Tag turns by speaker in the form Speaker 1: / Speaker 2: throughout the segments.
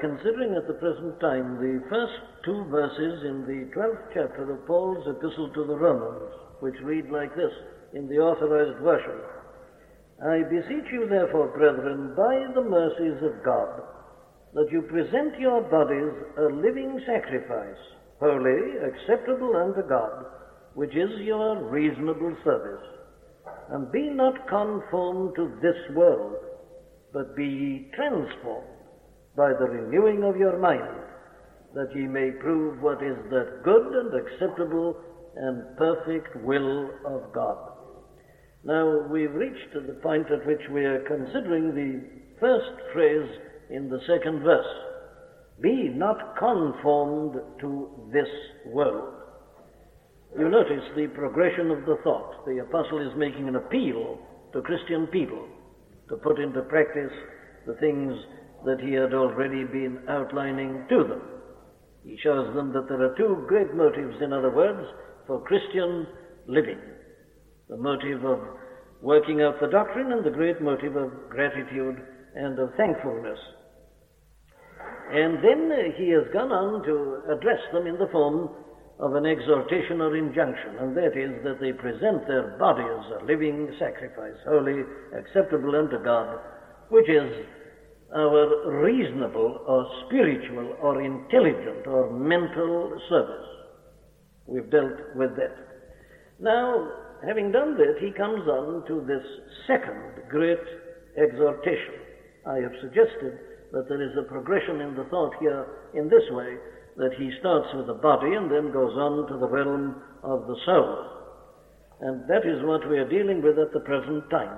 Speaker 1: considering at the present time the first two verses in the 12th chapter of Paul's epistle to the Romans, which read like this in the Authorized Version. I beseech you therefore, brethren, by the mercies of God, that you present your bodies a living sacrifice, holy, acceptable unto God, which is your reasonable service. And be not conformed to this world, but be ye transformed by the renewing of your mind, that ye may prove what is that good and acceptable and perfect will of God. Now, we've reached the point at which we are considering the first phrase in the second verse. Be not conformed to this world. You notice the progression of the thought. The apostle is making an appeal to Christian people to put into practice the things that he had already been outlining to them. He shows them that there are two great motives, in other words, for Christian living. The motive of working out the doctrine and the great motive of gratitude and of thankfulness. And then he has gone on to address them in the form of an exhortation or injunction, and that is that they present their bodies a living sacrifice, holy, acceptable unto God, which is our reasonable or spiritual or intelligent or mental service. We've dealt with that. Now, having done that, he comes on to this second great exhortation. I have suggested that there is a progression in the thought here in this way, that he starts with the body and then goes on to the realm of the soul. And that is what we are dealing with at the present time.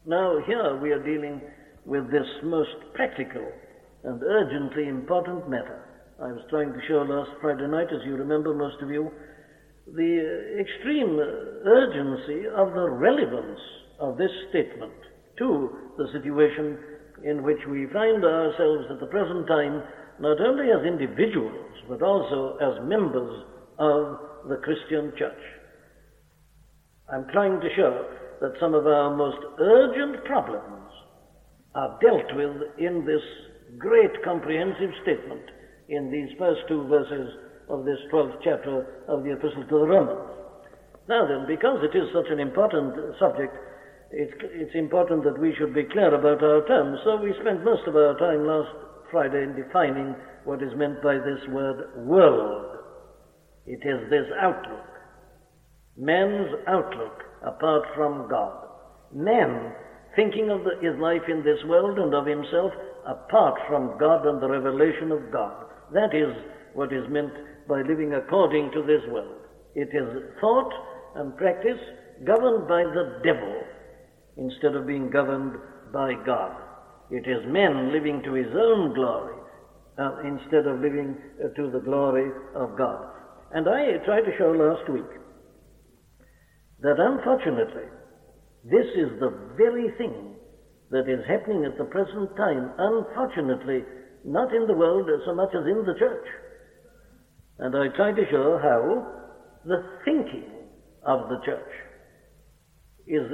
Speaker 1: Now, here we are dealing with this most practical and urgently important matter. I was trying to show last Friday night, as you remember, most of you, the extreme urgency of the relevance of this statement to the situation in which we find ourselves at the present time, not only as individuals, but also as members of the Christian church. I'm trying to show that some of our most urgent problems are dealt with in this great comprehensive statement in these first two verses of this 12th chapter of the Epistle to the Romans. Now then, because it is such an important subject, it's important that we should be clear about our terms, so we spent most of our time last Friday in defining what is meant by this word world. It is this outlook, man's outlook apart from God. Man thinking of his life in this world and of himself apart from God and the revelation of God. That is what is meant by living according to this world. It is thought and practice governed by the devil instead of being governed by God. It is man living to his own glory instead of living to the glory of God. And I tried to show last week that unfortunately this is the very thing that is happening at the present time, unfortunately, not in the world so much as in the church. And I tried to show how the thinking of the church is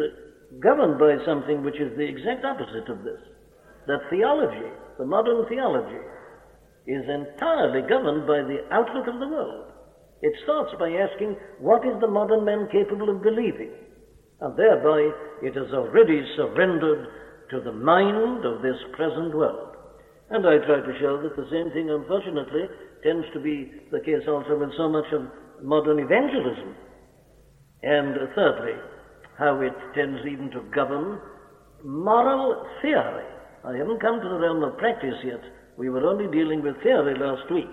Speaker 1: governed by something which is the exact opposite of this. That theology, the modern theology, is entirely governed by the outlook of the world. It starts by asking, what is the modern man capable of believing? And thereby it has already surrendered to the mind of this present world. And I try to show that the same thing, unfortunately, tends to be the case also with so much of modern evangelism. And thirdly, how it tends even to govern moral theory. I haven't come to the realm of practice yet. We were only dealing with theory last week.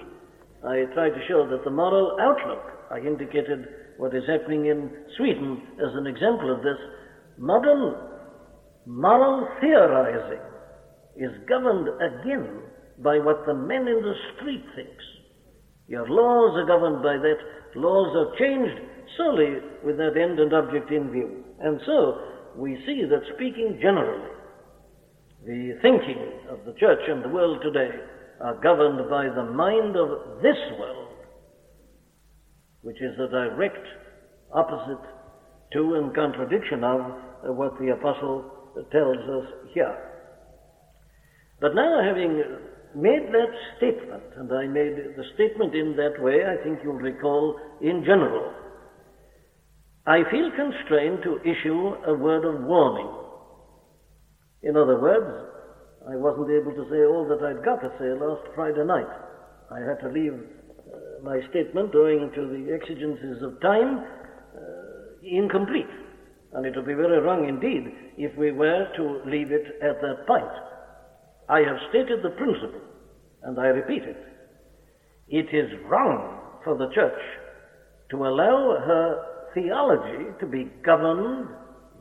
Speaker 1: I tried to show that the moral outlook, I indicated what is happening in Sweden as an example of this. Modern moral theorizing is governed again by what the man in the street thinks. Your laws are governed by that. Laws are changed solely with that end and object in view. And so we see that, speaking generally, the thinking of the church and the world today are governed by the mind of this world, which is a direct opposite to and contradiction of what the apostle tells us here. But now, having made that statement, and I made the statement in that way, I think you'll recall, in general, I feel constrained to issue a word of warning. In other words, I wasn't able to say all that I'd got to say last Friday night. I had to leave my statement, owing to the exigencies of time, incomplete. And it would be very wrong indeed if we were to leave it at that point. I have stated the principle, and I repeat it. It is wrong for the church to allow her theology to be governed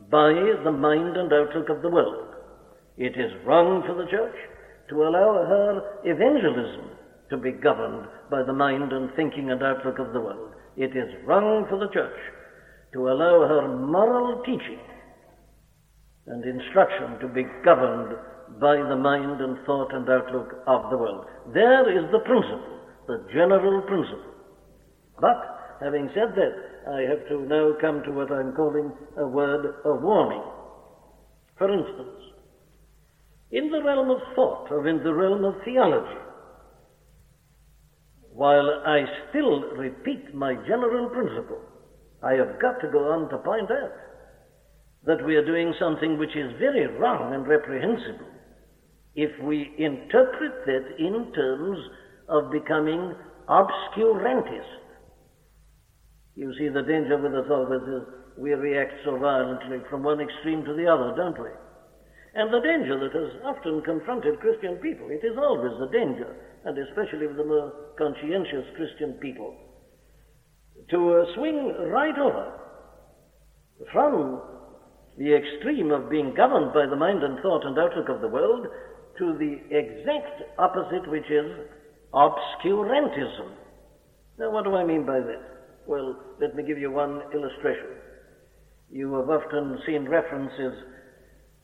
Speaker 1: by the mind and outlook of the world. It is wrong for the church to allow her evangelism to be governed by the mind and thinking and outlook of the world. It is wrong for the church to allow her moral teaching and instruction to be governed by the mind and thought and outlook of the world. There is the principle, the general principle. But, having said that, I have to now come to what I'm calling a word of warning. For instance, in the realm of thought, or in the realm of theology, while I still repeat my general principle, I have got to go on to point out that we are doing something which is very wrong and reprehensible if we interpret that in terms of becoming obscurantist. You see, the danger with us always is we react so violently from one extreme to the other, don't we? And the danger that has often confronted Christian people, it is always a danger, and especially with the more conscientious Christian people, to swing right over from the extreme of being governed by the mind and thought and outlook of the world to the exact opposite, which is obscurantism. Now, what do I mean by that? Well, let me give you one illustration. You have often seen references,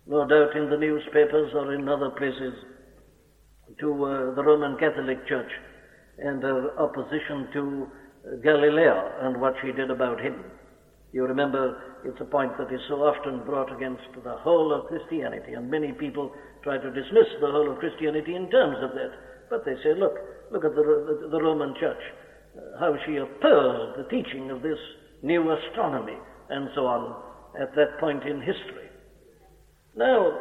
Speaker 1: no doubt in the newspapers or in other places, to the Roman Catholic Church and her opposition to Galileo and what she did about him. You remember, it's a point that is so often brought against the whole of Christianity, and many people try to dismiss the whole of Christianity in terms of that. But they say, look at the Roman Church, how she opposed the teaching of this new astronomy, and so on, at that point in history. Now,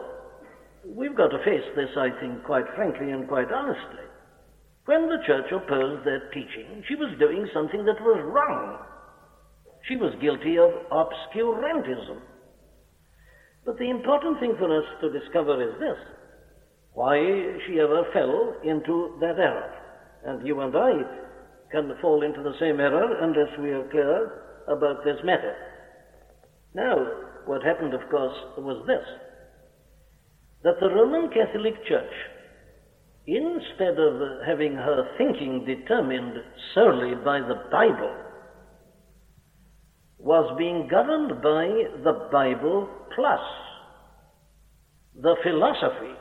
Speaker 1: we've got to face this, I think, quite frankly and quite honestly. When the church opposed that teaching, she was doing something that was wrong. She was guilty of obscurantism. But the important thing for us to discover is this: why she ever fell into that error. And you and I can fall into the same error unless we are clear about this matter. Now, what happened, of course, was this: that the Roman Catholic Church, instead of having her thinking determined solely by the Bible, was being governed by the Bible plus the philosophy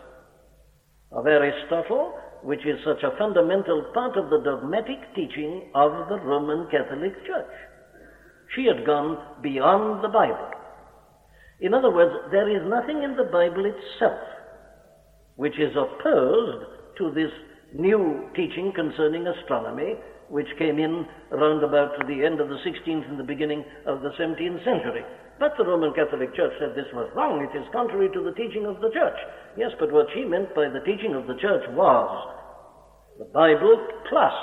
Speaker 1: of Aristotle, which is such a fundamental part of the dogmatic teaching of the Roman Catholic Church. She had gone beyond the Bible. In other words, there is nothing in the Bible itself which is opposed to this new teaching concerning astronomy, which came in around about the end of the 16th and the beginning of the 17th century. But the Roman Catholic Church said this was wrong. It is contrary to the teaching of the Church. Yes, but what she meant by the teaching of the Church was the Bible plus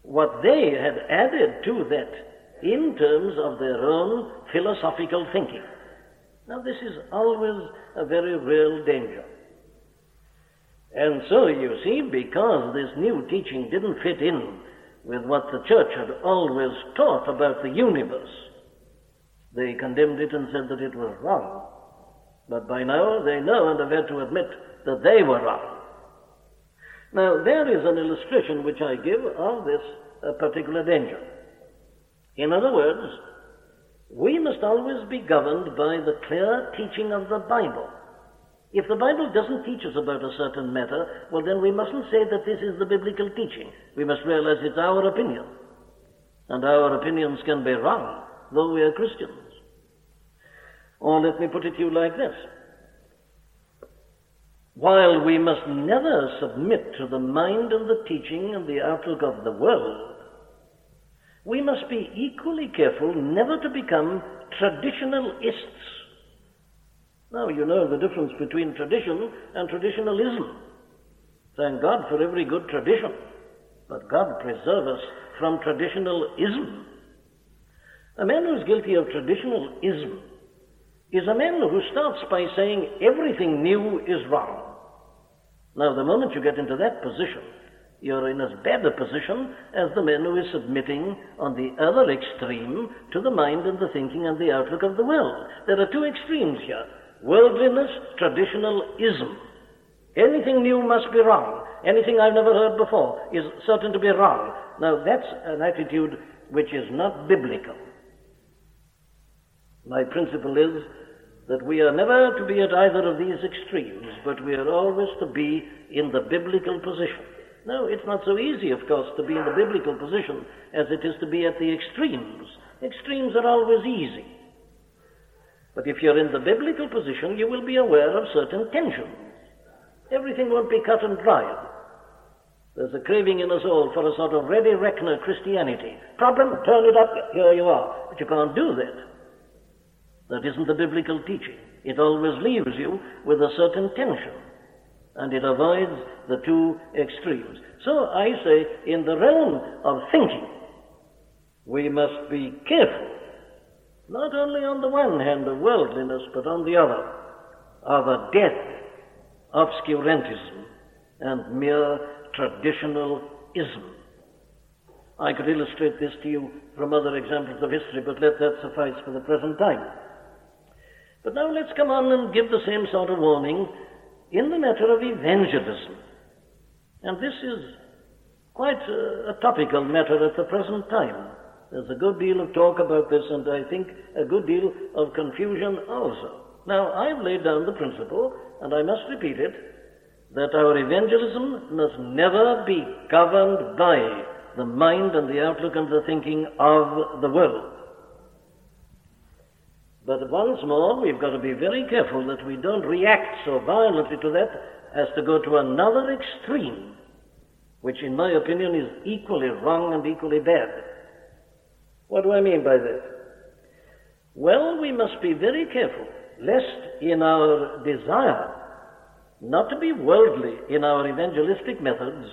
Speaker 1: what they had added to that in terms of their own philosophical thinking. Now, this is always a very real danger. And so, you see, because this new teaching didn't fit in with what the church had always taught about the universe, they condemned it and said that it was wrong. But by now they know and have had to admit that they were wrong. Now, there is an illustration which I give of this particular danger. In other words, we must always be governed by the clear teaching of the Bible. If the Bible doesn't teach us about a certain matter, well, then we mustn't say that this is the biblical teaching. We must realize it's our opinion. And our opinions can be wrong, though we are Christians. Or let me put it to you like this. while we must never submit to the mind and the teaching and the outlook of the world, we must be equally careful never to become traditionalists. Now, you know the difference between tradition and traditionalism. Thank God for every good tradition, but God preserve us from traditionalism. A man who is guilty of traditionalism is a man who starts by saying everything new is wrong. Now, the moment you get into that position, you're in as bad a position as the man who is submitting on the other extreme to the mind and the thinking and the outlook of the world. There are two extremes here: worldliness, traditionalism. Anything new must be wrong. Anything I've never heard before is certain to be wrong. Now, that's an attitude which is not biblical. My principle is that we are never to be at either of these extremes, but we are always to be in the biblical position. Now, it's not so easy, of course, to be in the biblical position as it is to be at the extremes. Extremes are always easy. But if you're in the biblical position, you will be aware of certain tensions. Everything won't be cut and dried. There's a craving in us all for a sort of ready reckoner Christianity. Problem, turn it up, here you are. But you can't do that. That isn't the biblical teaching. It always leaves you with a certain tension, and it avoids the two extremes. So I say, in the realm of thinking, we must be careful, not only on the one hand of worldliness, but on the other, of a death, obscurantism, and mere traditionalism. I could illustrate this to you from other examples of history, but let that suffice for the present time. But now let's come on and give the same sort of warning in the matter of evangelism. And this is quite a topical matter at the present time. There's a good deal of talk about this, and I think a good deal of confusion also. Now, I've laid down the principle, and I must repeat it, that our evangelism must never be governed by the mind and the outlook and the thinking of the world. But once more, we've got to be very careful that we don't react so violently to that as to go to another extreme, which in my opinion is equally wrong and equally bad. What do I mean by that? Well, we must be very careful lest in our desire not to be worldly in our evangelistic methods,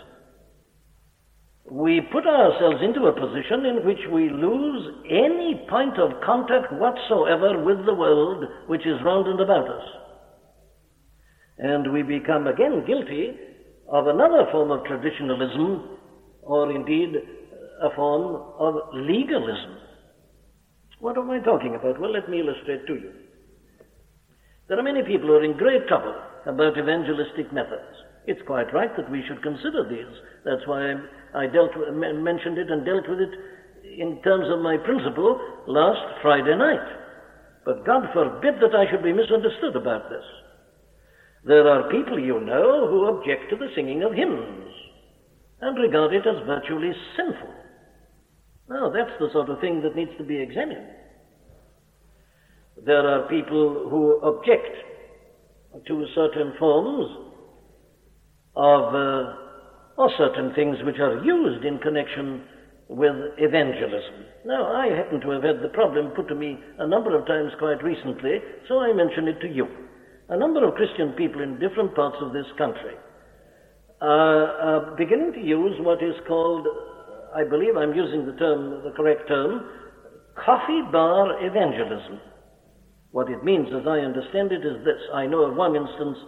Speaker 1: we put ourselves into a position in which we lose any point of contact whatsoever with the world which is round and about us. And we become again guilty of another form of traditionalism, or indeed a form of legalism. What am I talking about? Well, let me illustrate to you. There are many people who are in great trouble about evangelistic methods. It's quite right that we should consider these. That's why I mentioned it and dealt with it in terms of my principle last Friday night. But God forbid that I should be misunderstood about this. There are people, you know, who object to the singing of hymns and regard it as virtually sinful. Now, that's the sort of thing that needs to be examined. There are people who object to certain forms of or certain things which are used in connection with evangelism. Now, I happen to have had the problem put to me a number of times quite recently, so I mention it to you. A number of Christian people in different parts of this country are beginning to use what is called, I believe I'm using the correct term, coffee bar evangelism. What it means, as I understand it, is this. I know of one instance,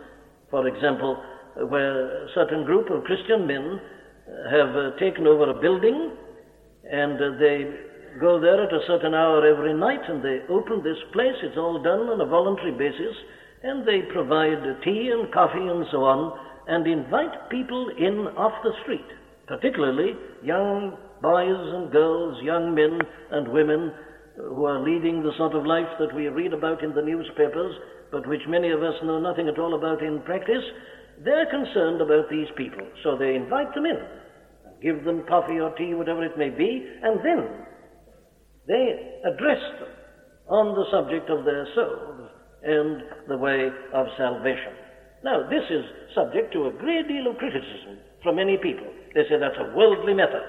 Speaker 1: for example, where a certain group of Christian men have taken over a building, and they go there at a certain hour every night, and they open this place. It's all done on a voluntary basis, and they provide tea and coffee and so on, and invite people in off the street, particularly young boys and girls, young men and women who are leading the sort of life that we read about in the newspapers, but which many of us know nothing at all about in practice. They're concerned about these people, so they invite them in, give them coffee or tea, whatever it may be, and then they address them on the subject of their souls and the way of salvation. Now, this is subject to a great deal of criticism from many people. They say that's a worldly method.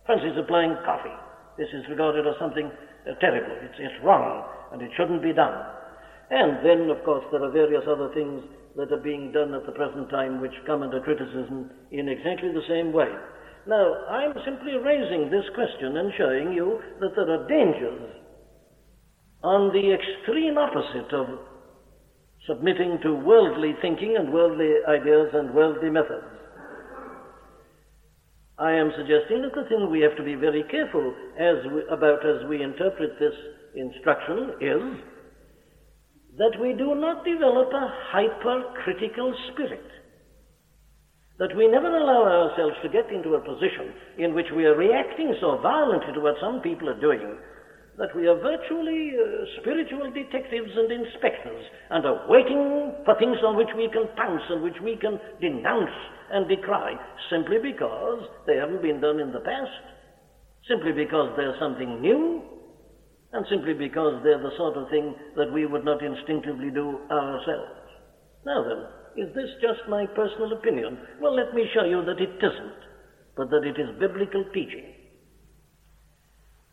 Speaker 1: Francis applying coffee. This is regarded as something terrible. It's wrong, and it shouldn't be done. And then, of course, there are various other things that are being done at the present time which come under criticism in exactly the same way. Now, I'm simply raising this question and showing you that there are dangers on the extreme opposite of submitting to worldly thinking and worldly ideas and worldly methods. I am suggesting that the thing we have to be very careful about as we interpret this instruction is that we do not develop a hypercritical spirit, that we never allow ourselves to get into a position in which we are reacting so violently to what some people are doing that we are virtually spiritual detectives and inspectors and are waiting for things on which we can pounce and which we can denounce and decry simply because they haven't been done in the past, simply because they're something new, and simply because they're the sort of thing that we would not instinctively do ourselves. Now then, is this just my personal opinion? Well, let me show you that it isn't, but that it is biblical teaching.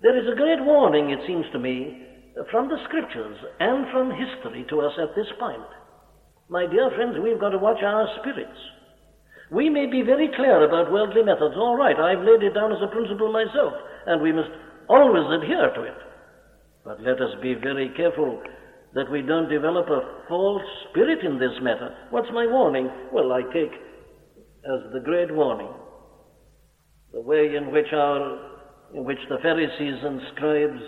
Speaker 1: There is a great warning, it seems to me, from the Scriptures and from history to us at this point. My dear friends, we've got to watch our spirits. We may be very clear about worldly methods. All right, I've laid it down as a principle myself, and we must always adhere to it. But let us be very careful that we don't develop a false spirit in this matter. What's my warning? Well, I take as the great warning the way in which the Pharisees and scribes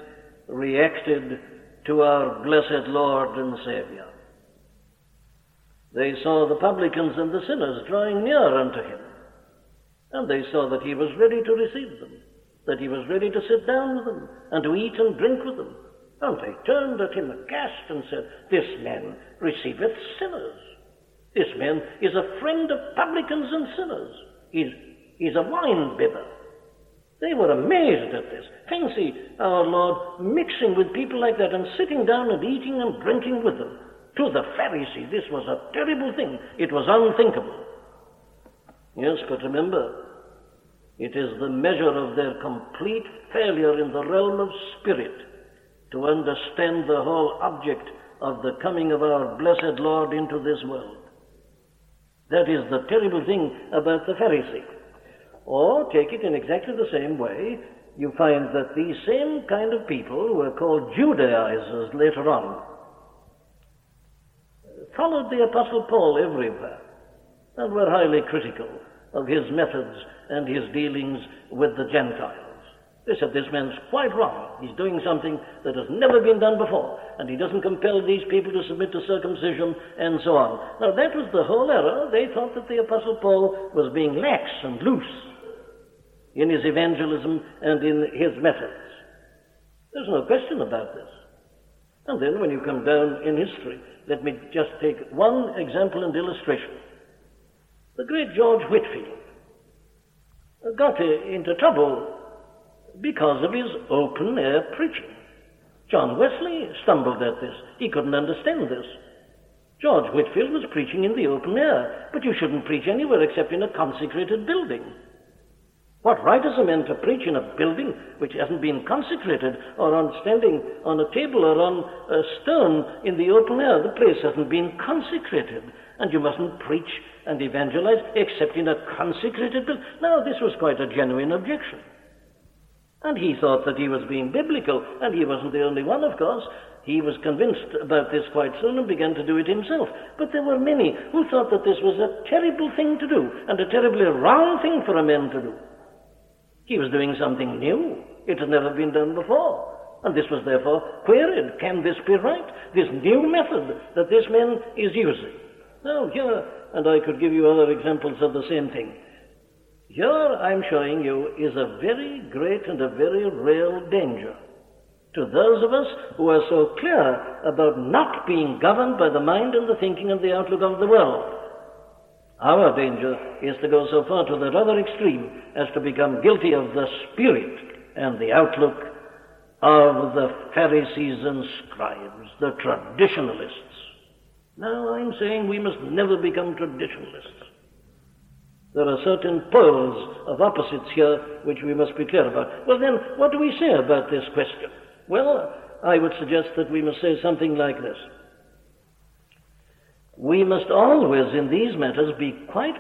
Speaker 1: reacted to our blessed Lord and Savior. They saw the publicans and the sinners drawing near unto him, and they saw that he was ready to receive them, that he was ready to sit down with them and to eat and drink with them. And they turned at him aghast and said, "This man receiveth sinners. This man is a friend of publicans and sinners. He's a wine bibber." They were amazed at this. Fancy our Lord mixing with people like that and sitting down and eating and drinking with them. To the Pharisees, this was a terrible thing. It was unthinkable. Yes, but remember, it is the measure of their complete failure in the realm of spirit to understand the whole object of the coming of our blessed Lord into this world. That is the terrible thing about the Pharisee. Or, take it in exactly the same way, you find that these same kind of people were called Judaizers later on, followed the Apostle Paul everywhere, and were highly critical of his methods and his dealings with the Gentiles. They said, "This man's quite wrong. He's doing something that has never been done before, and he doesn't compel these people to submit to circumcision," and so on. Now, that was the whole error. They thought that the Apostle Paul was being lax and loose in his evangelism and in his methods. There's no question about this. And then when you come down in history, let me just take one example and illustration. The great George Whitefield got into trouble because of his open-air preaching. John Wesley stumbled at this. He couldn't understand this. George Whitefield was preaching in the open air, but you shouldn't preach anywhere except in a consecrated building. What right has a man to preach in a building which hasn't been consecrated, or standing on a table or on a stone in the open air? The place hasn't been consecrated, and you mustn't preach and evangelize except in a consecrated building. Now, this was quite a genuine objection. And he thought that he was being biblical, and he wasn't the only one, of course. He was convinced about this quite soon and began to do it himself. But there were many who thought that this was a terrible thing to do, and a terribly wrong thing for a man to do. He was doing something new. It had never been done before. And this was therefore queried. Can this be right? This new method that this man is using. Now here, and I could give you other examples of the same thing. Here I'm showing you is a very great and a very real danger to those of us who are so clear about not being governed by the mind and the thinking and the outlook of the world. Our danger is to go so far to that other extreme as to become guilty of the spirit and the outlook of the Pharisees and scribes, the traditionalists. Now I'm saying we must never become traditionalists. There are certain poles of opposites here which we must be clear about. Well then, what do we say about this question? Well, I would suggest that we must say something like this. We must always, in these matters, be quite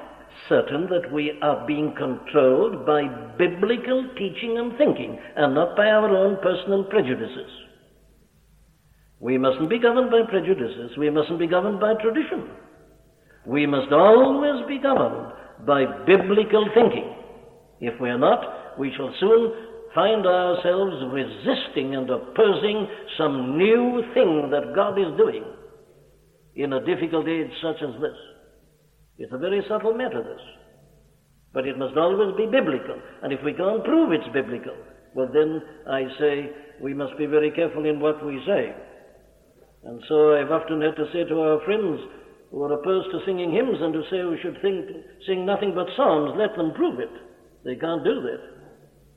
Speaker 1: certain that we are being controlled by biblical teaching and thinking, and not by our own personal prejudices. We mustn't be governed by prejudices. We mustn't be governed by tradition. We must always be governed by biblical thinking. If we are not, we shall soon find ourselves resisting and opposing some new thing that God is doing in a difficult age such as this. It's a very subtle matter, this. But it must always be biblical. And if we can't prove it's biblical, well then, I say, we must be very careful in what we say. And so I've often had to say to our friends who are opposed to singing hymns and who say we should sing nothing but psalms, let them prove it. They can't do that.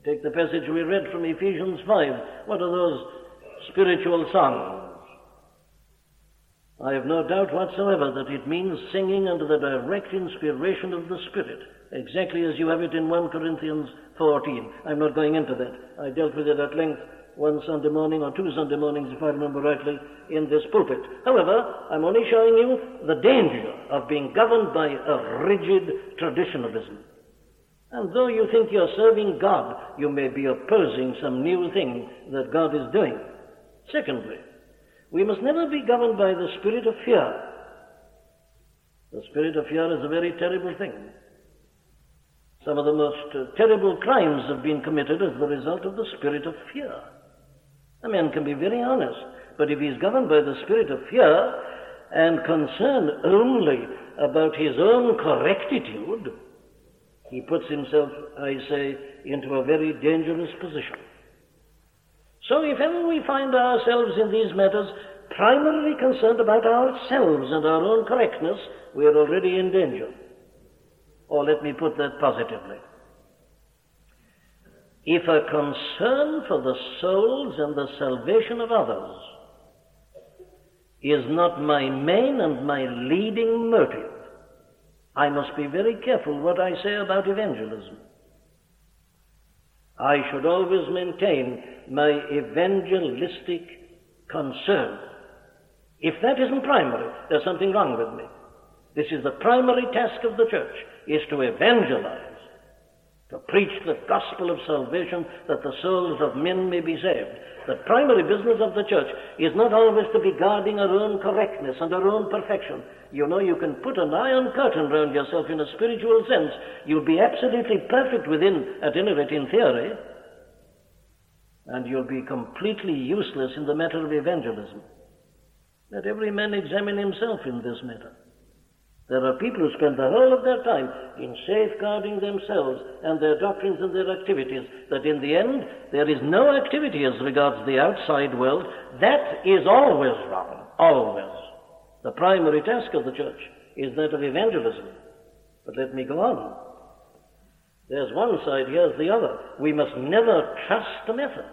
Speaker 1: Take the passage we read from Ephesians 5. What are those spiritual songs? I have no doubt whatsoever that it means singing under the direct inspiration of the Spirit, exactly as you have it in 1 Corinthians 14. I'm not going into that. I dealt with it at length one Sunday morning or two Sunday mornings, if I remember rightly, in this pulpit. However, I'm only showing you the danger of being governed by a rigid traditionalism. And though you think you're serving God, you may be opposing some new thing that God is doing. Secondly, we must never be governed by the spirit of fear. The spirit of fear is a very terrible thing. Some of the most terrible crimes have been committed as the result of the spirit of fear. A man can be very honest, but if he's governed by the spirit of fear and concerned only about his own correctitude, he puts himself, I say, into a very dangerous position. So if ever we find ourselves in these matters primarily concerned about ourselves and our own correctness, we are already in danger. Or let me put that positively. If a concern for the souls and the salvation of others is not my main and my leading motive, I must be very careful what I say about evangelism. I should always maintain my evangelistic concern. If that isn't primary, there's something wrong with me. This is the primary task of the church, is to evangelize, to preach the gospel of salvation that the souls of men may be saved. The primary business of the church is not always to be guarding our own correctness and our own perfection. You know, you can put an iron curtain round yourself in a spiritual sense. You'll be absolutely perfect within, at any rate in theory, and you'll be completely useless in the matter of evangelism. Let every man examine himself in this matter. There are people who spend the whole of their time in safeguarding themselves and their doctrines and their activities, that in the end there is no activity as regards the outside world. That is always wrong, always. The primary task of the church is that of evangelism. But let me go on. There's one side, here's the other. We must never trust the methods.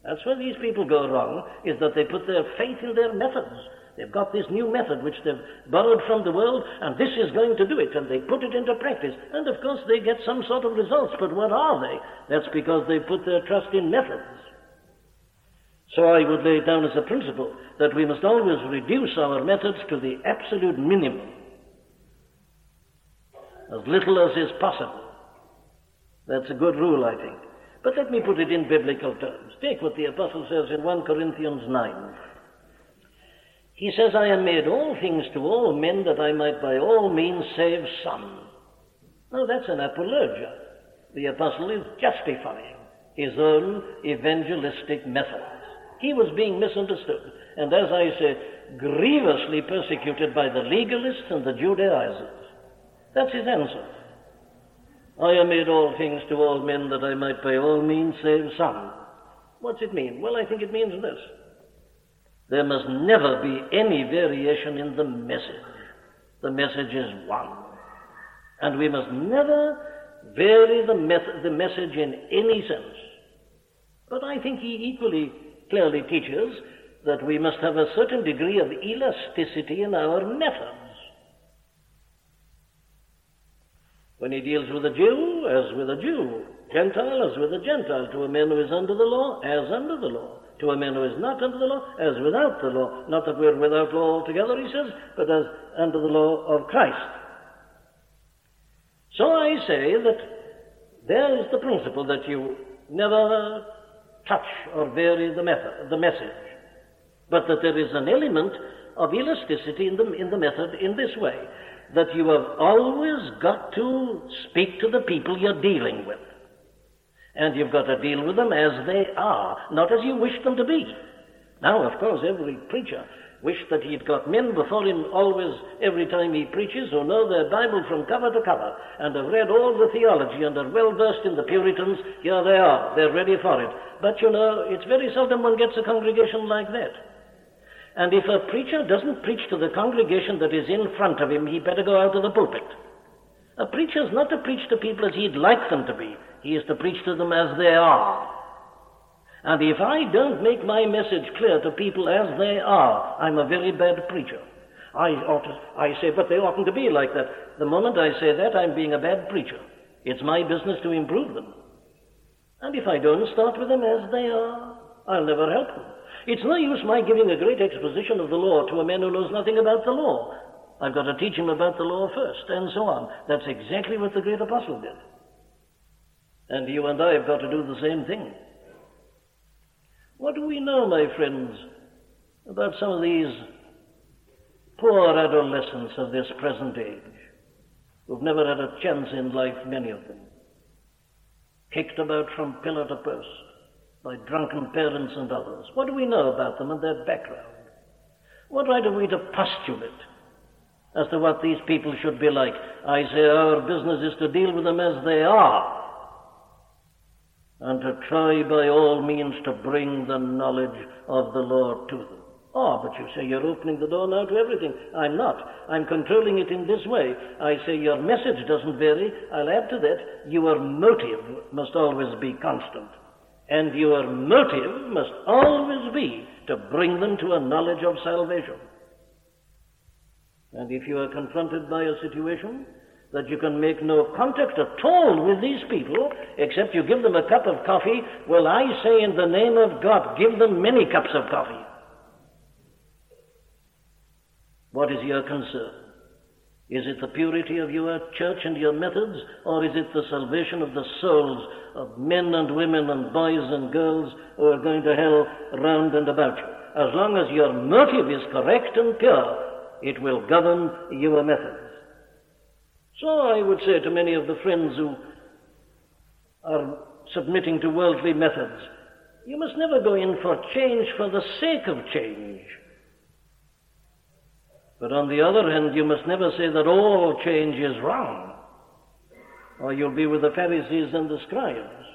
Speaker 1: That's where these people go wrong, is that they put their faith in their methods. They've got this new method which they've borrowed from the world, and this is going to do it, and they put it into practice. And of course they get some sort of results, but what are they? That's because they put their trust in methods. So I would lay it down as a principle that we must always reduce our methods to the absolute minimum, as little as is possible. That's a good rule, I think. But let me put it in biblical terms. Take what the apostle says in 1 Corinthians 9. He says, I am made all things to all men that I might by all means save some. Now that's an apologia. The apostle is justifying his own evangelistic methods. He was being misunderstood, and as I say, grievously persecuted by the legalists and the Judaizers. That's his answer. I am made all things to all men that I might by all means save some. What's it mean? Well, I think it means this. There must never be any variation in the message. The message is one. And we must never vary the message in any sense. But I think he equally clearly teaches that we must have a certain degree of elasticity in our methods. When he deals with a Jew, as with a Jew, Gentile, as with a Gentile, to a man who is under the law, as under the law, to a man who is not under the law, as without the law. Not that we're without law altogether, he says, but as under the law of Christ. So I say that there is the principle that you never touch or vary the message, but that there is an element of elasticity in the method in this way, that you have always got to speak to the people you're dealing with. And you've got to deal with them as they are, not as you wish them to be. Now, of course, every preacher wished that he'd got men before him always, every time he preaches, who know their Bible from cover to cover, and have read all the theology and are well versed in the Puritans. Here they are, they're ready for it. But you know, it's very seldom one gets a congregation like that. And if a preacher doesn't preach to the congregation that is in front of him, he better go out of the pulpit. A preacher is not to preach to people as he'd like them to be. He is to preach to them as they are. And if I don't make my message clear to people as they are, I'm a very bad preacher. I say, but they oughtn't to be like that. The moment I say that, I'm being a bad preacher. It's my business to improve them. And if I don't start with them as they are, I'll never help them. It's no use my giving a great exposition of the law to a man who knows nothing about the law. I've got to teach him about the law first, and so on. That's exactly what the great apostle did. And you and I have got to do the same thing. What do we know, my friends, about some of these poor adolescents of this present age, who've never had a chance in life, many of them, kicked about from pillar to post by drunken parents and others? What do we know about them and their background? What right have we to postulate as to what these people should be like? I say our business is to deal with them as they are, and to try by all means to bring the knowledge of the Lord to them. Oh, but you say you're opening the door now to everything. I'm not. I'm controlling it in this way. I say your message doesn't vary. I'll add to that, your motive must always be constant. And your motive must always be to bring them to a knowledge of salvation. And if you are confronted by a situation that you can make no contact at all with these people, except you give them a cup of coffee, well, I say in the name of God, give them many cups of coffee. What is your concern? Is it the purity of your church and your methods, or is it the salvation of the souls of men and women and boys and girls who are going to hell round and about you? As long as your motive is correct and pure, it will govern your methods. So I would say to many of the friends who are submitting to worldly methods, you must never go in for change for the sake of change. But on the other hand, you must never say that all change is wrong, or you'll be with the Pharisees and the scribes.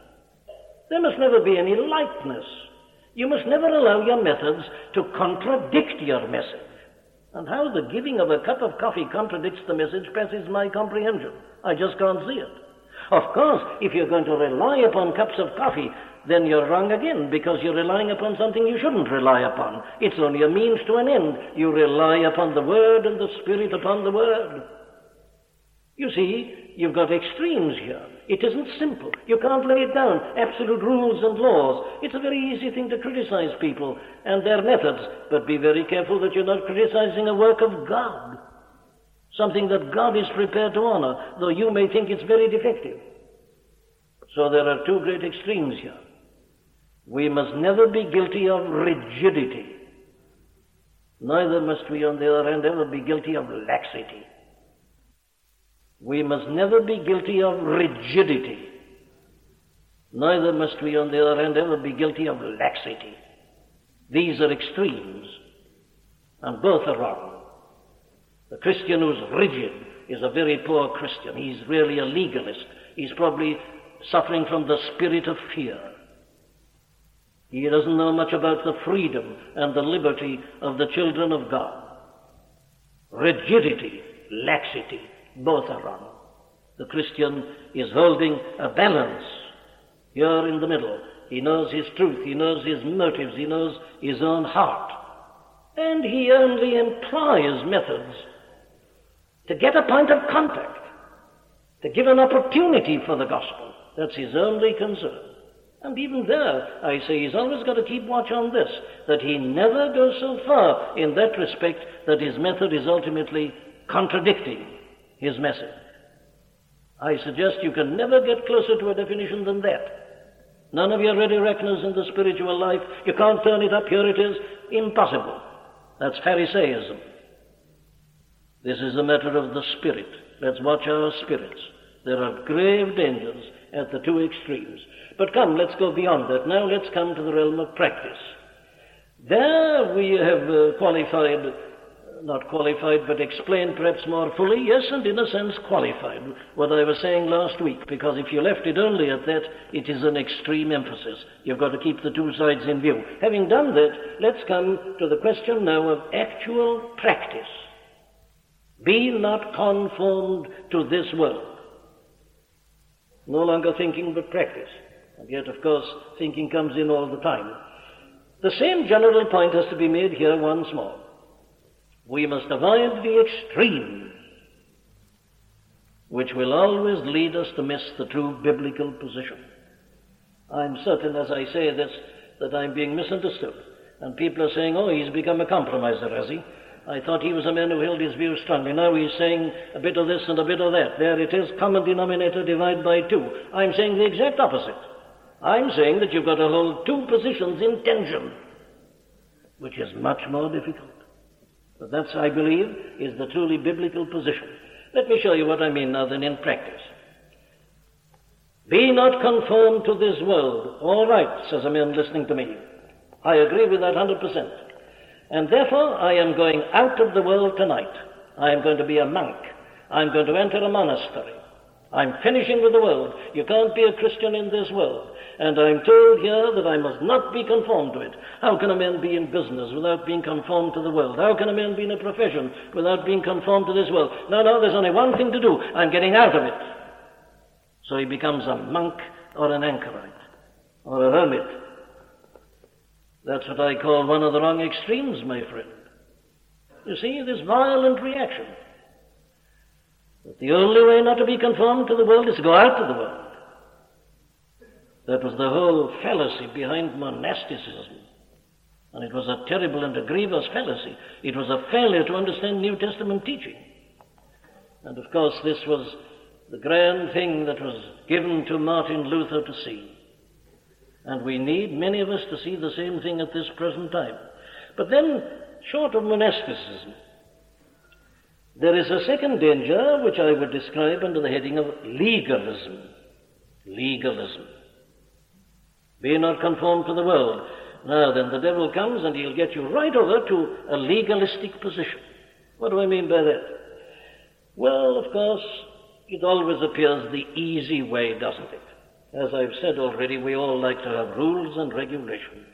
Speaker 1: There must never be any lightness. You must never allow your methods to contradict your message. And how the giving of a cup of coffee contradicts the message passes my comprehension. I just can't see it. Of course, if you're going to rely upon cups of coffee, then you're wrong again, because you're relying upon something you shouldn't rely upon. It's only a means to an end. You rely upon the Word and the Spirit upon the Word. You see, you've got extremes here. It isn't simple. You can't lay it down, absolute rules and laws. It's a very easy thing to criticize people and their methods, but be very careful that you're not criticizing a work of God, something that God is prepared to honor, though you may think it's very defective. So there are two great extremes here. We must never be guilty of rigidity. Neither must we, on the other hand, ever be guilty of laxity. We must never be guilty of rigidity. Neither must we, on the other hand, ever be guilty of laxity. These are extremes, and both are wrong. The Christian who's rigid is a very poor Christian. He's really a legalist. He's probably suffering from the spirit of fear. He doesn't know much about the freedom and the liberty of the children of God. Rigidity, laxity, both are wrong. The Christian is holding a balance here in the middle. He knows his truth. He knows his motives. He knows his own heart. And he only employs methods to get a point of contact, to give an opportunity for the gospel. That's his only concern. And even there, I say, he's always got to keep watch on this, that he never goes so far in that respect that his method is ultimately contradicting his message. I suggest you can never get closer to a definition than that. None of your ready reckoners in the spiritual life, you can't turn it up, here it is, impossible. That's Pharisaism. This is a matter of the spirit. Let's watch our spirits. There are grave dangers at the two extremes. But come, let's go beyond that. Now let's come to the realm of practice. There we have not qualified, but explained perhaps more fully, yes, and in a sense qualified, what I was saying last week, because if you left it only at that, it is an extreme emphasis. You've got to keep the two sides in view. Having done that, let's come to the question now of actual practice. Be not conformed to this world. No longer thinking but practice. And yet, of course, thinking comes in all the time. The same general point has to be made here once more. We must avoid the extremes, which will always lead us to miss the true biblical position. I'm certain, as I say this, that I'm being misunderstood. And people are saying, oh, he's become a compromiser, has he? I thought he was a man who held his views strongly. Now he's saying a bit of this and a bit of that. There it is, common denominator, divide by two. I'm saying the exact opposite. I'm saying that you've got to hold two positions in tension, which is much more difficult. But that's, I believe, is the truly biblical position. Let me show you what I mean now then in practice. Be not conformed to this world. All right, says a man listening to me. I agree with that 100%. And therefore I am going out of the world tonight. I am going to be a monk. I'm going to enter a monastery. I'm finishing with the world. You can't be a Christian in this world. And I'm told here that I must not be conformed to it. How can a man be in business without being conformed to the world? How can a man be in a profession without being conformed to this world? No, there's only one thing to do. I'm getting out of it. So he becomes a monk or an anchorite or a hermit. That's what I call one of the wrong extremes, my friend. You see, this violent reaction. But the only way not to be conformed to the world is to go out of the world. That was the whole fallacy behind monasticism. And it was a terrible and a grievous fallacy. It was a failure to understand New Testament teaching. And of course this was the grand thing that was given to Martyn Luther to see. And we need, many of us, to see the same thing at this present time. But then, short of monasticism, there is a second danger which I would describe under the heading of legalism. Legalism. Be not conformed to the world. Now then, the devil comes and he'll get you right over to a legalistic position. What do I mean by that? Well, of course, it always appears the easy way, doesn't it? As I've said already, we all like to have rules and regulations.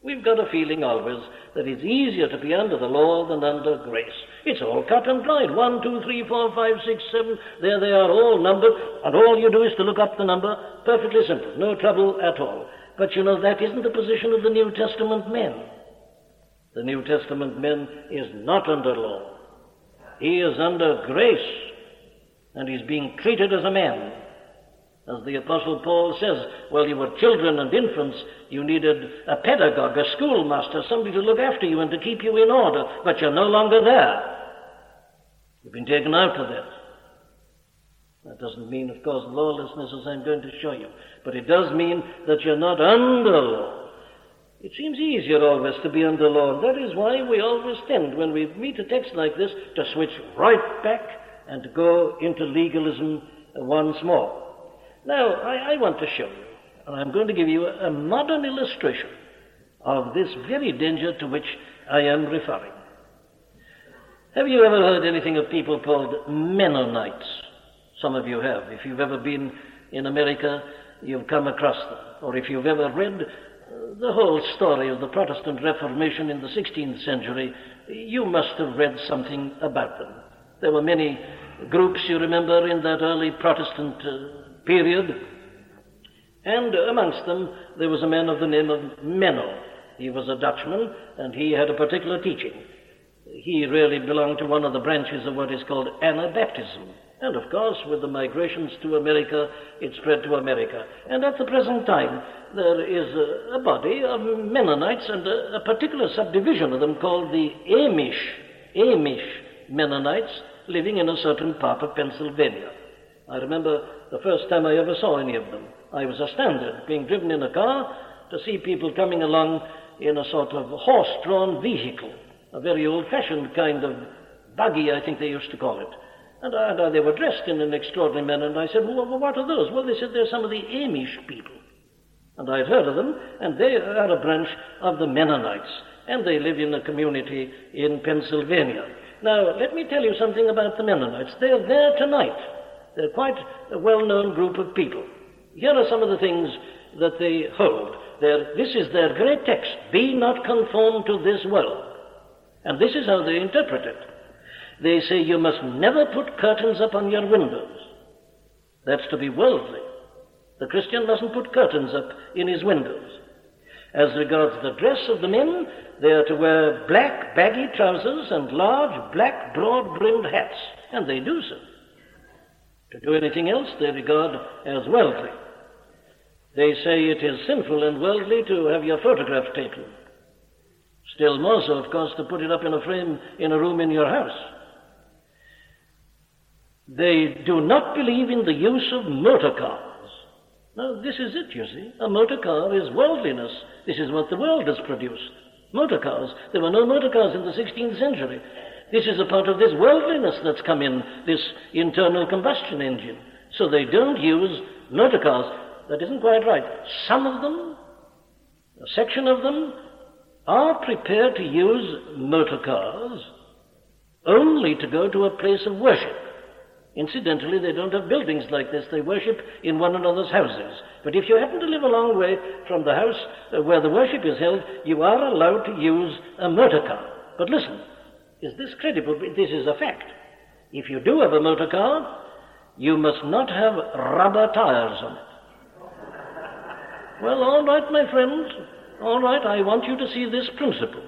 Speaker 1: We've got a feeling always that it's easier to be under the law than under grace. It's all cut and dried. 1, 2, 3, 4, 5, 6, 7. There they are, all numbered. And all you do is to look up the number. Perfectly simple. No trouble at all. But you know, that isn't the position of the New Testament men. The New Testament man is not under law. He is under grace. And he's being treated as a man. As the Apostle Paul says, well, you were children and infants, you needed a pedagogue, a schoolmaster, somebody to look after you and to keep you in order, but you're no longer there. You've been taken out of that. That doesn't mean, of course, lawlessness, as I'm going to show you, but it does mean that you're not under law. It seems easier always to be under law, and that is why we always tend, when we meet a text like this, to switch right back and to go into legalism once more. Now, I want to show you, and I'm going to give you a modern illustration of this very danger to which I am referring. Have you ever heard anything of people called Mennonites? Some of you have. If you've ever been in America, you've come across them. Or if you've ever read the whole story of the Protestant Reformation in the 16th century, you must have read something about them. There were many groups, you remember, in that early Protestant period, And amongst them there was a man of the name of Menno. He was a Dutchman, and he had a particular teaching. He really belonged to one of the branches of what is called Anabaptism. And of course, with the migrations to America, it spread to America. And at the present time, there is a body of Mennonites and a particular subdivision of them called the Amish Mennonites, living in a certain part of Pennsylvania. I remember the first time I ever saw any of them. I was astounded, being driven in a car, to see people coming along in a sort of horse-drawn vehicle, a very old-fashioned kind of buggy, I think they used to call it. And they were dressed in an extraordinary manner, and I said, well, what are those? Well, they said they're some of the Amish people. And I'd heard of them, and they are a branch of the Mennonites, and they live in a community in Pennsylvania. Now, let me tell you something about the Mennonites. They're there tonight. They're quite a well-known group of people. Here are some of the things that they hold. This is their great text, "Be not conformed to this world." And this is how they interpret it. They say you must never put curtains up on your windows. That's to be worldly. The Christian mustn't put curtains up in his windows. As regards the dress of the men, they are to wear black baggy trousers and large black broad-brimmed hats, and they do so. To do anything else they regard as worldly. They say it is sinful and worldly to have your photograph taken. Still more so, of course, to put it up in a frame in a room in your house. They do not believe in the use of motor cars. Now, this is it, you see. A motor car is worldliness. This is what the world has produced. Motor cars. There were no motor cars in the 16th century. This is a part of this worldliness that's come in, this internal combustion engine. So they don't use motor cars. That isn't quite right. Some of them, a section of them, are prepared to use motor cars only to go to a place of worship. Incidentally, they don't have buildings like this. They worship in one another's houses. But if you happen to live a long way from the house where the worship is held, you are allowed to use a motor car. But listen, is this credible? This is a fact. If you do have a motor car, you must not have rubber tires on it. Well, all right, my friends. All right, I want you to see this principle.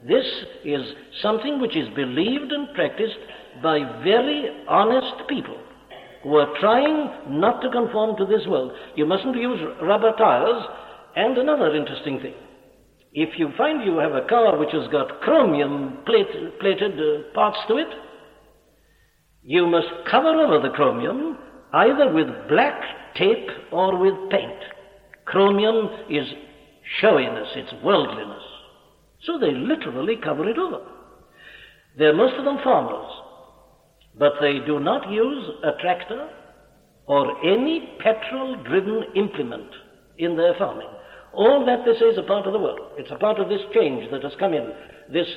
Speaker 1: This is something which is believed and practiced by very honest people who are trying not to conform to this world. You mustn't use rubber tires. And another interesting thing. If you find you have a car which has got chromium plated parts to it, you must cover over the chromium either with black tape or with paint. Chromium is showiness, it's worldliness. So they literally cover it over. They're most of them farmers, but they do not use a tractor or any petrol-driven implement in their farming. All that they say is a part of the world. It's a part of this change that has come in, this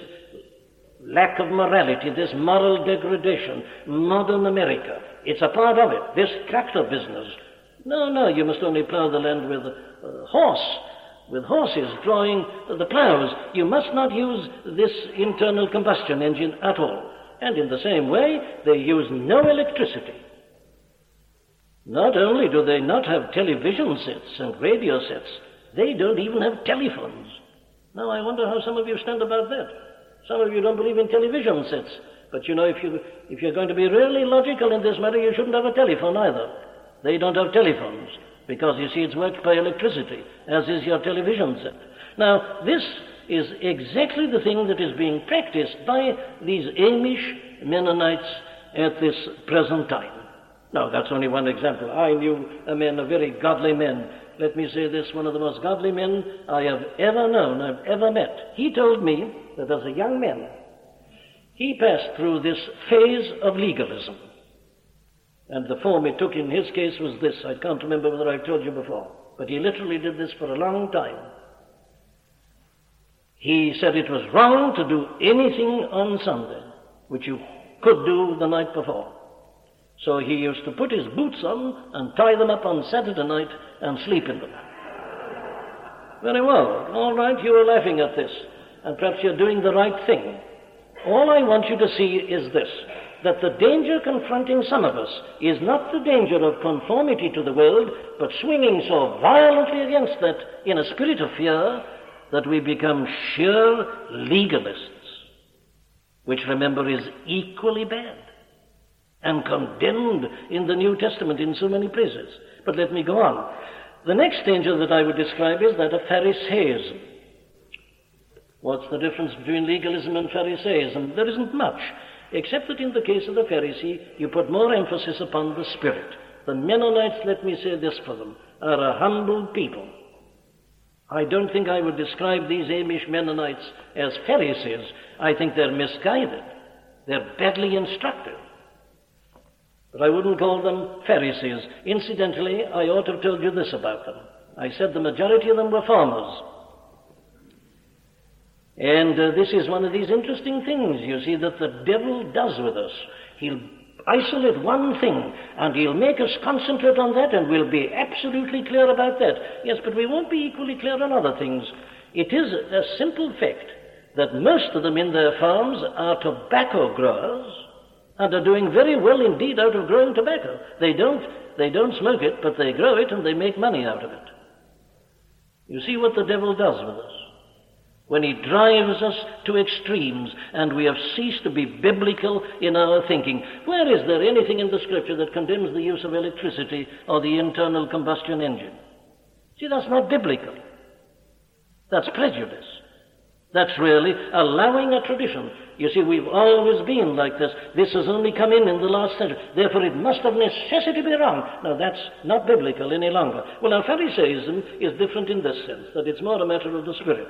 Speaker 1: lack of morality, this moral degradation, modern America. It's a part of it, this tractor business. No, you must only plow the land with horses drawing the plows. You must not use this internal combustion engine at all. And in the same way, they use no electricity. Not only do they not have television sets and radio sets, they don't even have telephones. Now, I wonder how some of you stand about that. Some of you don't believe in television sets. But you know, if you're going to be really logical in this matter, you shouldn't have a telephone either. They don't have telephones, because you see it's worked by electricity, as is your television set. Now, this is exactly the thing that is being practiced by these Amish Mennonites at this present time. Now, that's only one example. I knew a man, a very godly man. Let me say this, one of the most godly men I have ever known, I've ever met. He told me that as a young man, he passed through this phase of legalism. And the form he took in his case was this. I can't remember whether I've told you before, but he literally did this for a long time. He said it was wrong to do anything on Sunday, which you could do the night before. So he used to put his boots on and tie them up on Saturday night and sleep in them. Very well. All right, you are laughing at this, and perhaps you're doing the right thing. All I want you to see is this. that the danger confronting some of us is not the danger of conformity to the world, but swinging so violently against that in a spirit of fear that we become sheer legalists, which, remember, is equally bad and condemned in the New Testament in so many places. But let me go on. The next danger that I would describe is that of Pharisaism. What's the difference between legalism and Pharisaism? There isn't much, except that in the case of the Pharisee, you put more emphasis upon the Spirit. The Mennonites, let me say this for them, are a humble people. I don't think I would describe these Amish Mennonites as Pharisees. I think they're misguided. They're badly instructed. But I wouldn't call them Pharisees. Incidentally, I ought to have told you this about them. I said the majority of them were farmers. And this is one of these interesting things, you see, that the devil does with us. He'll isolate one thing, and he'll make us concentrate on that, and we'll be absolutely clear about that. Yes, but we won't be equally clear on other things. It is a simple fact that most of them in their farms are tobacco growers, and are doing very well indeed out of growing tobacco. They don't smoke it, but they grow it, and they make money out of it. You see what the devil does with us? When he drives us to extremes, and we have ceased to be biblical in our thinking. Where is there anything in the Scripture that condemns the use of electricity or the internal combustion engine? See, that's not biblical. That's prejudice. That's really allowing a tradition. You see, we've always been like this. This has only come in the last century. Therefore, it must of necessity be wrong. Now, that's not biblical any longer. Well, now, Pharisaism is different in this sense, that it's more a matter of the Spirit.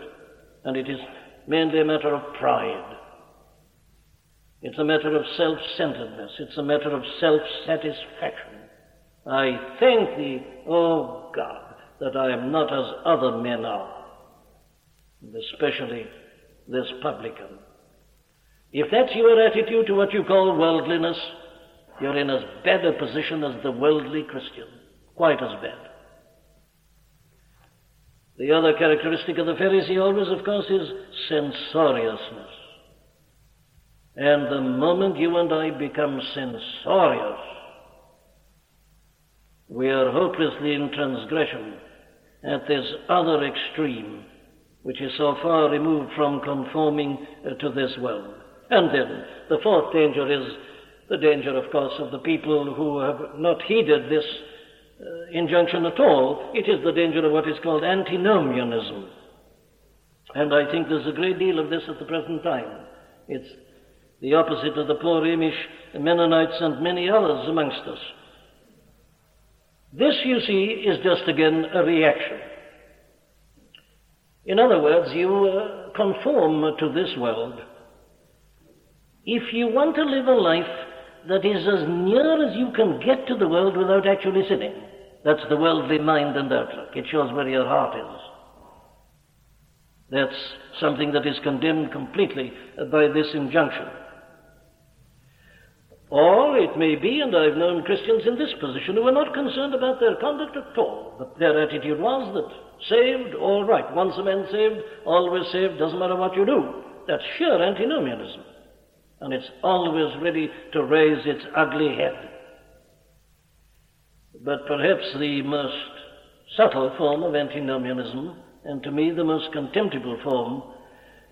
Speaker 1: And it is mainly a matter of pride. It's a matter of self-centeredness. It's a matter of self-satisfaction. I thank thee, O God, that I am not as other men are, and especially this publican. If that's your attitude to what you call worldliness, you're in as bad a position as the worldly Christian. Quite as bad. The other characteristic of the Pharisee always, of course, is censoriousness. And the moment you and I become censorious, we are hopelessly in transgression at this other extreme, which is so far removed from conforming to this world. And then the fourth danger is the danger, of course, of the people who have not heeded this injunction at all. It is the danger of what is called antinomianism. And I think there's a great deal of this at the present time. It's the opposite of the poor Amish Mennonites and many others amongst us. This, you see, is just again a reaction. In other words, you conform to this world. If you want to live a life that is as near as you can get to the world without actually sinning, that's the worldly mind and outlook. It shows where your heart is. That's something that is condemned completely by this injunction. Or it may be, and I've known Christians in this position who are not concerned about their conduct at all, but their attitude was that saved, all right. Once a man saved, always saved, doesn't matter what you do. That's sheer antinomianism. And it's always ready to raise its ugly head. But perhaps the most subtle form of antinomianism, and to me the most contemptible form,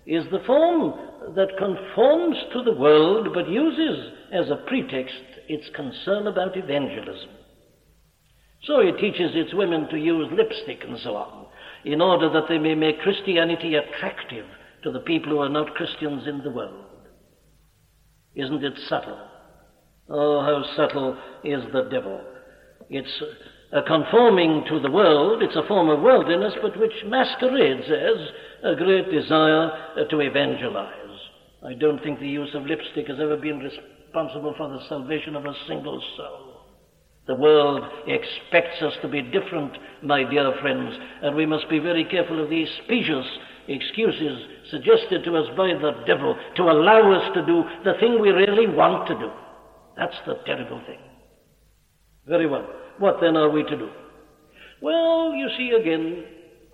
Speaker 1: is the form that conforms to the world but uses as a pretext its concern about evangelism. So it teaches its women to use lipstick and so on, in order that they may make Christianity attractive to the people who are not Christians in the world. Isn't it subtle? Oh, how subtle is the devil. It's a conforming to the world. It's a form of worldliness, but which masquerades as a great desire to evangelize. I don't think the use of lipstick has ever been responsible for the salvation of a single soul. The world expects us to be different, my dear friends, and we must be very careful of these specious excuses suggested to us by the devil to allow us to do the thing we really want to do. That's the terrible thing. Very well. What then are we to do? Well, you see, again,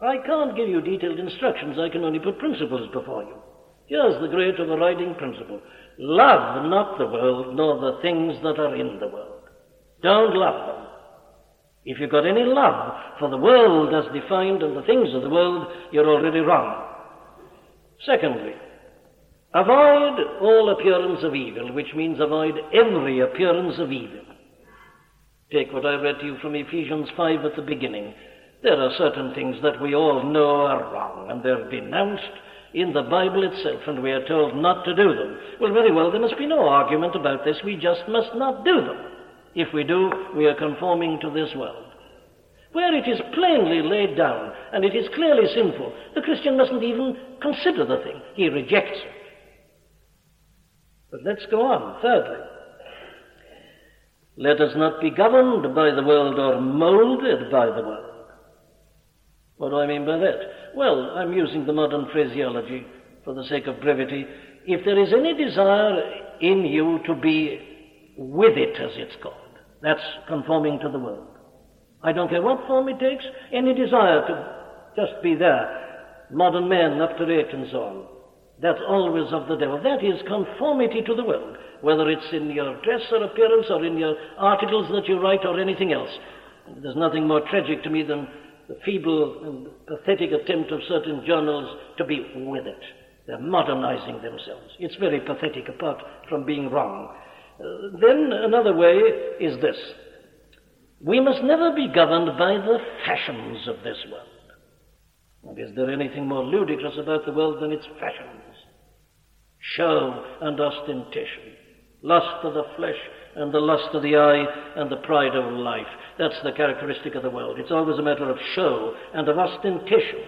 Speaker 1: I can't give you detailed instructions. I can only put principles before you. Here's the great overriding principle. Love not the world, nor the things that are in the world. Don't love them. If you've got any love for the world as defined and the things of the world, you're already wrong. Secondly, avoid all appearance of evil, which means avoid every appearance of evil. Take what I read to you from Ephesians 5 at the beginning. There are certain things that we all know are wrong, and they're denounced in the Bible itself, and we are told not to do them. Well, very well, there must be no argument about this. We just must not do them. If we do, we are conforming to this world. Where it is plainly laid down, and it is clearly sinful, the Christian mustn't even consider the thing. He rejects it. But let's go on. Thirdly, let us not be governed by the world or molded by the world. What do I mean by that? Well, I'm using the modern phraseology for the sake of brevity. If there is any desire in you to be with it, as it's called, that's conforming to the world. I don't care what form it takes, any desire to just be there, modern man, up to date and so on. That's always of the devil. That is conformity to the world, whether it's in your dress or appearance or in your articles that you write or anything else. There's nothing more tragic to me than the feeble and pathetic attempt of certain journals to be with it. They're modernizing themselves. It's very pathetic apart from being wrong. Then another way is this. We must never be governed by the fashions of this world. And is there anything more ludicrous about the world than its fashions? Show and ostentation, lust of the flesh and the lust of the eye and the pride of life. That's the characteristic of the world. It's always a matter of show and of ostentation.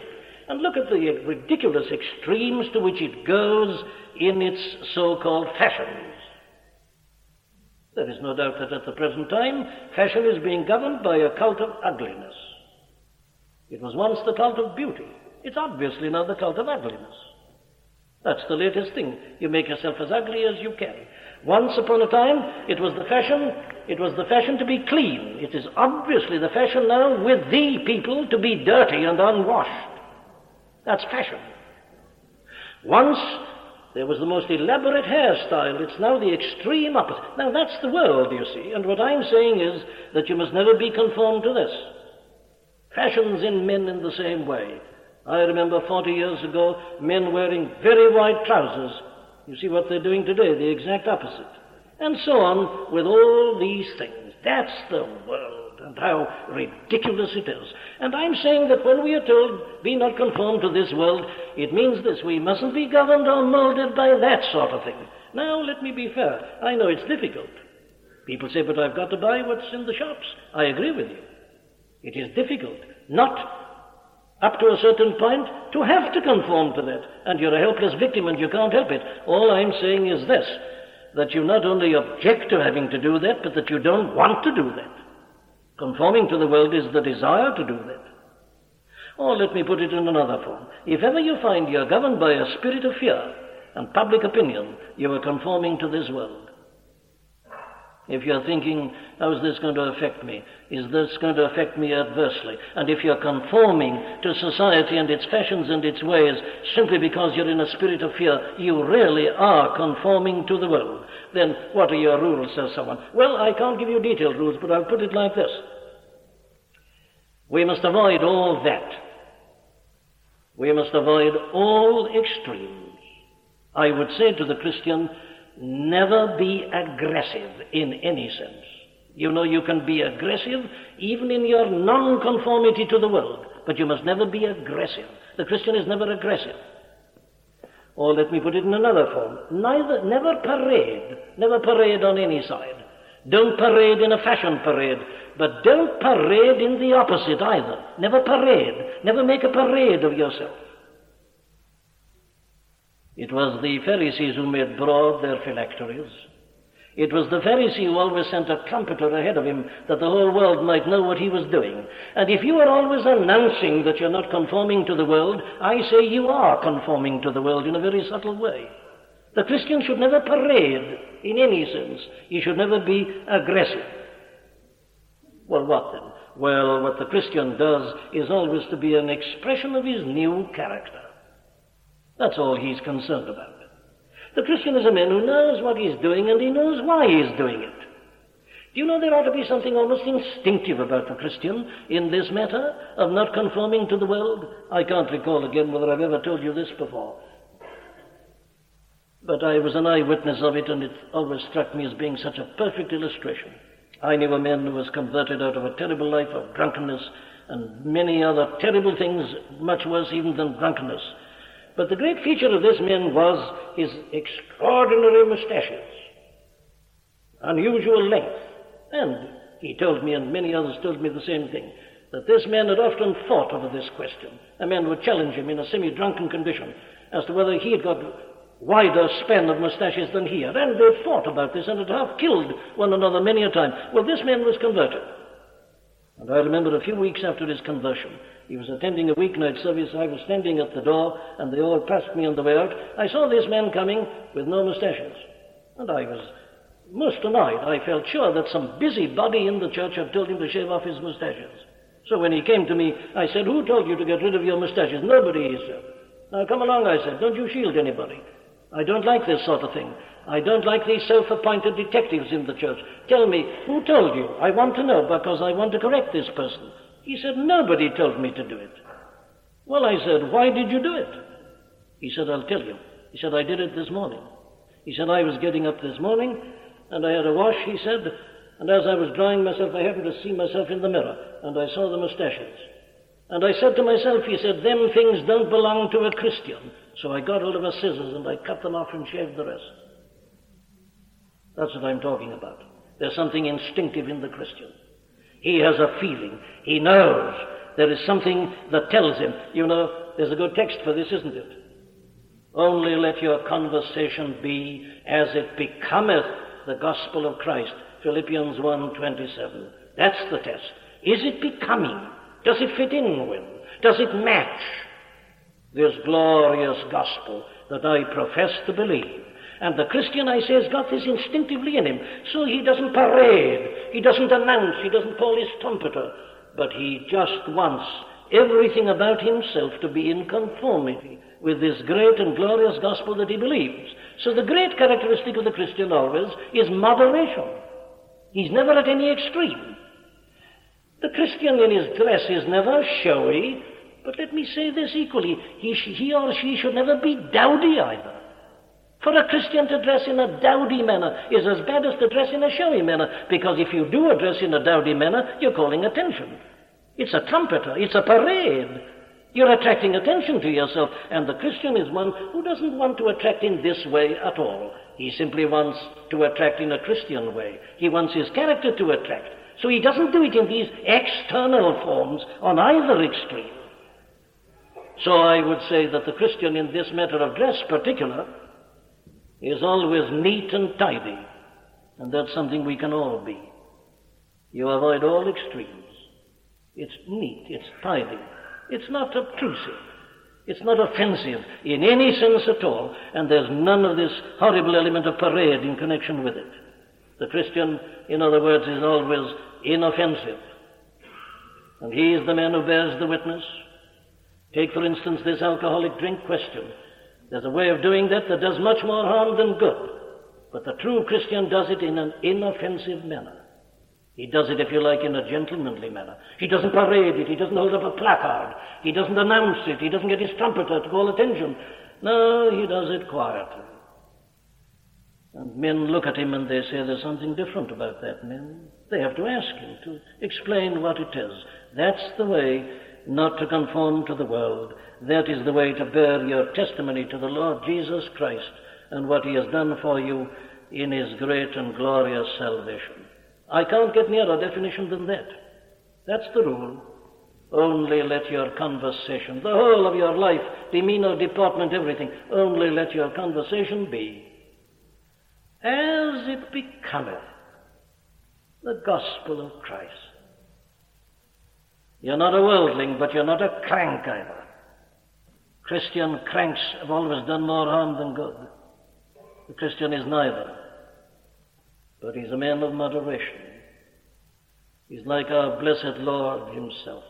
Speaker 1: And look at the ridiculous extremes to which it goes in its so-called fashions. There is no doubt that at the present time, fashion is being governed by a cult of ugliness. It was once the cult of beauty. It's obviously now the cult of ugliness. That's the latest thing. You make yourself as ugly as you can. Once upon a time, it was the fashion to be clean. It is obviously the fashion now with the people to be dirty and unwashed. That's fashion. Once there was the most elaborate hairstyle. It's now the extreme opposite. Now that's the world, you see. And what I'm saying is that you must never be conformed to this. Fashions in men in the same way. I remember 40 years ago, men wearing very wide trousers. You see what they're doing today, the exact opposite. And so on with all these things. That's the world, and how ridiculous it is. And I'm saying that when we are told, be not conformed to this world, it means this: we mustn't be governed or molded by that sort of thing. Now, let me be fair. I know it's difficult. People say, but I've got to buy what's in the shops. I agree with you. It is difficult, not up to a certain point, to have to conform to that. And you're a helpless victim and you can't help it. All I'm saying is this, that you not only object to having to do that, but that you don't want to do that. Conforming to the world is the desire to do that. Or let me put it in another form. If ever you find you're governed by a spirit of fear and public opinion, you are conforming to this world. If you're thinking, how is this going to affect me? Is this going to affect me adversely? And if you're conforming to society and its fashions and its ways simply because you're in a spirit of fear, you really are conforming to the world. Then what are your rules, says someone? Well, I can't give you detailed rules, but I'll put it like this. We must avoid all that. We must avoid all extremes. I would say to the Christian, never be aggressive in any sense. You know, you can be aggressive even in your non-conformity to the world, but you must never be aggressive. The Christian is never aggressive. Or let me put it in another form. Never parade on any side. Don't parade in a fashion parade, but don't parade in the opposite either. Never parade. Never make a parade of yourself. It was the Pharisees who made broad their phylacteries. It was the Pharisee who always sent a trumpeter ahead of him that the whole world might know what he was doing. And if you are always announcing that you're not conforming to the world, I say you are conforming to the world in a very subtle way. The Christian should never parade in any sense. He should never be aggressive. Well, what then? Well, what the Christian does is always to be an expression of his new character. That's all he's concerned about. The Christian is a man who knows what he's doing and he knows why he's doing it. Do you know there ought to be something almost instinctive about the Christian in this matter of not conforming to the world? I can't recall again whether I've ever told you this before. But I was an eyewitness of it, and it always struck me as being such a perfect illustration. I knew a man who was converted out of a terrible life of drunkenness and many other terrible things, much worse even than drunkenness. But the great feature of this man was his extraordinary moustaches, unusual length. And he told me, and many others told me the same thing, that this man had often fought over this question. A man would challenge him in a semi-drunken condition as to whether he had got wider span of moustaches than he had. And they fought about this and had half killed one another many a time. Well, this man was converted. And I remember a few weeks after his conversion, he was attending a weeknight service. I was standing at the door, and they all passed me on the way out. I saw this man coming with no moustaches. And I was most annoyed. I felt sure that some busybody in the church had told him to shave off his moustaches. So when he came to me, I said, "Who told you to get rid of your moustaches?" "Nobody," he said. "Now come along," I said. "Don't you shield anybody. I don't like this sort of thing. I don't like these self-appointed detectives in the church. Tell me, who told you? I want to know because I want to correct this person." He said, "Nobody told me to do it." Well, I said, "Why did you do it?" He said, "I'll tell you." He said, "I did it this morning." He said, "I was getting up this morning, and I had a wash," he said, "and as I was drying myself, I happened to see myself in the mirror, and I saw the moustaches. And I said to myself," he said, "them things don't belong to a Christian." So I got hold of a scissors and I cut them off and shaved the rest. That's what I'm talking about. There's something instinctive in the Christian. He has a feeling. He knows. There is something that tells him. You know, there's a good text for this, isn't it? "Only let your conversation be as it becometh the gospel of Christ." Philippians 1:27. That's the test. Is it becoming? Does it fit in with? Does it match this glorious gospel that I profess to believe? And the Christian, I say, has got this instinctively in him. So he doesn't parade, he doesn't announce, he doesn't call his trumpeter, but he just wants everything about himself to be in conformity with this great and glorious gospel that he believes. So the great characteristic of the Christian always is moderation. He's never at any extreme. The Christian in his dress is never showy, but let me say this equally, he or she should never be dowdy either. For a Christian to dress in a dowdy manner is as bad as to dress in a showy manner, because if you do dress in a dowdy manner, you're calling attention. It's a trumpeter, it's a parade. You're attracting attention to yourself, and the Christian is one who doesn't want to attract in this way at all. He simply wants to attract in a Christian way. He wants his character to attract. So he doesn't do it in these external forms on either extreme. So I would say that the Christian in this matter of dress particular is always neat and tidy, and that's something we can all be. You avoid all extremes. It's neat, it's tidy, it's not obtrusive, it's not offensive in any sense at all, and there's none of this horrible element of parade in connection with it. The Christian, in other words, is always inoffensive, and he is the man who bears the witness. Take, for instance, this alcoholic drink question. There's a way of doing that that does much more harm than good, but the true Christian does it in an inoffensive manner. He does it, if you like, in a gentlemanly manner. He doesn't parade it, he doesn't hold up a placard, he doesn't announce it, he doesn't get his trumpeter to call attention. No, he does it quietly. And men look at him and they say there's something different about that man. They have to ask him to explain what it is. That's the way not to conform to the world. That is the way to bear your testimony to the Lord Jesus Christ and what he has done for you in his great and glorious salvation. I can't get nearer definition than that. That's the rule. Only let your conversation, the whole of your life, demeanor, deportment, everything, only let your conversation be as it becometh the gospel of Christ. You're not a worldling, but you're not a crank either. Christian cranks have always done more harm than good. The Christian is neither, but he's a man of moderation. He's like our blessed Lord himself,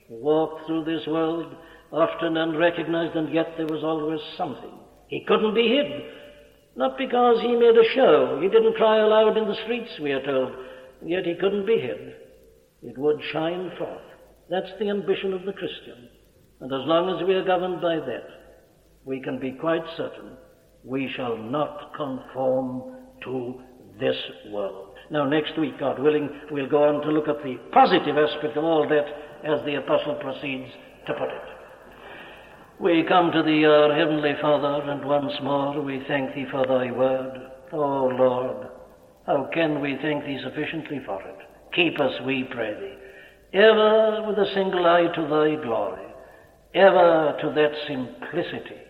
Speaker 1: who walked through this world often unrecognized, and yet there was always something. He couldn't be hid. Not because he made a show. He didn't cry aloud in the streets, we are told, and yet he couldn't be hid. It would shine forth. That's the ambition of the Christian. And as long as we are governed by that, we can be quite certain we shall not conform to this world. Now, next week, God willing, we'll go on to look at the positive aspect of all that as the Apostle proceeds to put it. We come to thee, our Heavenly Father, and once more we thank thee for thy word. O Lord, how can we thank thee sufficiently for it? Keep us, we pray thee, ever with a single eye to thy glory, ever to that simplicity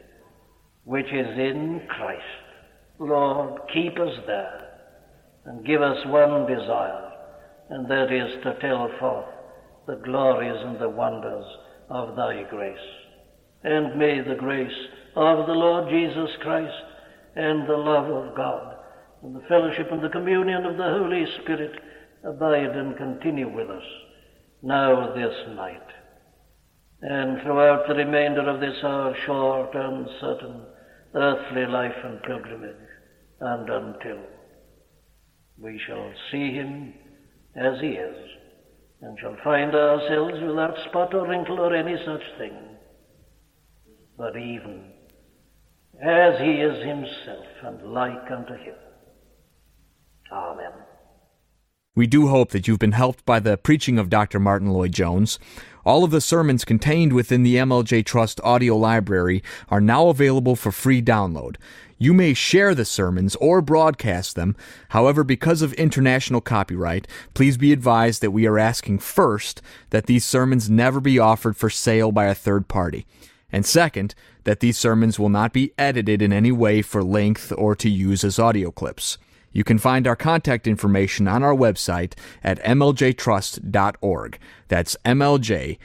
Speaker 1: which is in Christ. Lord, keep us there, and give us one desire, and that is to tell forth the glories and the wonders of thy grace. And may the grace of the Lord Jesus Christ, and the love of God, and the fellowship and the communion of the Holy Spirit abide and continue with us, now this night, and throughout the remainder of this our short, uncertain, earthly life and pilgrimage, and until we shall see him as he is, and shall find ourselves without spot or wrinkle or any such thing, but even as he is himself, and like unto him. Amen.
Speaker 2: We do hope that you've been helped by the preaching of Dr. Martyn Lloyd-Jones. All of the sermons contained within the MLJ Trust audio library are now available for free download. You may share the sermons or broadcast them. However, because of international copyright, please be advised that we are asking first that these sermons never be offered for sale by a third party. And second, that these sermons will not be edited in any way for length or to use as audio clips. You can find our contact information on our website at mljtrust.org. That's mljtrust.org.